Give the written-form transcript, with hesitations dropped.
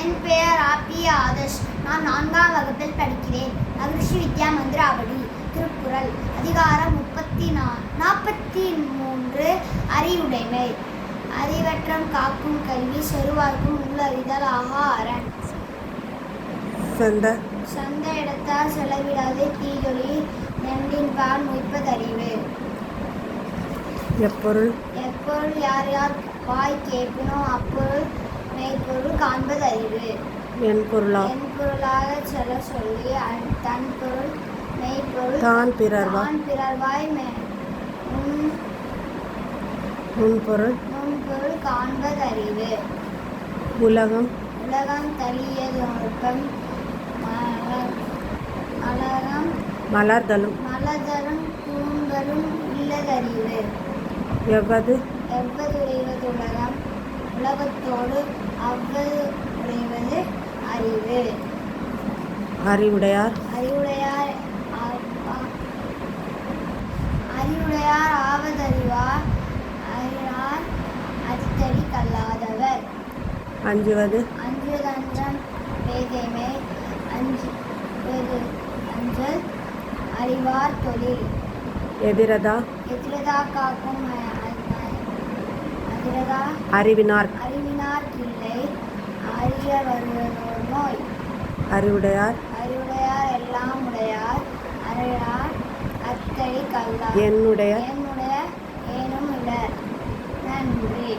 என் பெயர் ஆபி ஆதர்ஷ். நான் 4ஆம் வகுப்பில் படிக்கிறேன். மகிழ்ச்சி வித்யா மந்திராவளி. திருக்குறள் அதிகாரம் 43. அறிவுடைமை. அறிவற்றம் காக்கும் கல்வி செருவார்க்கும் உள்ளறிதல் ஆகா அரண். சந்த இடத்தால் செலவிடாது தீதொழி நெண்டின்பால் மொய்ப்பதறிவு. எப்பொருள் யார் யார் வாய் கேட்பினோ அப்பொருள் மெய்ப்பொருள் காண்பதறிவு. என் பொருளாக சொல்ல சொல்லி தன் பொருள் மெய்ப்பொருள் தான் பிறர்வாய் நுண்பொருள் காண்பதறிவு. உலகம் தளியதொழுப்பம் மலர்தலும் தூண்களும் இல்லதறிவு. எவ்வது உடைவது உலகம் உலகத்தோடு அவ்வது உடைவது அறிவு. அறிவுடையார் ஆவதறிவார் அறிவார் அத்தடி கல்லாதவர். அஞ்சுவது அஞ்சல் பேதைமை அஞ்சல் அறிவார் தொழில். எதிரதா காக்கும் அறிவினார் இல்லை அறிய வருவதோர் நோய். அறிவுடையார் எல்லாம் உடையார் அறியார் அத்தடி கல்லார். என்னுடைய ஏனும் இலர். நன்றி.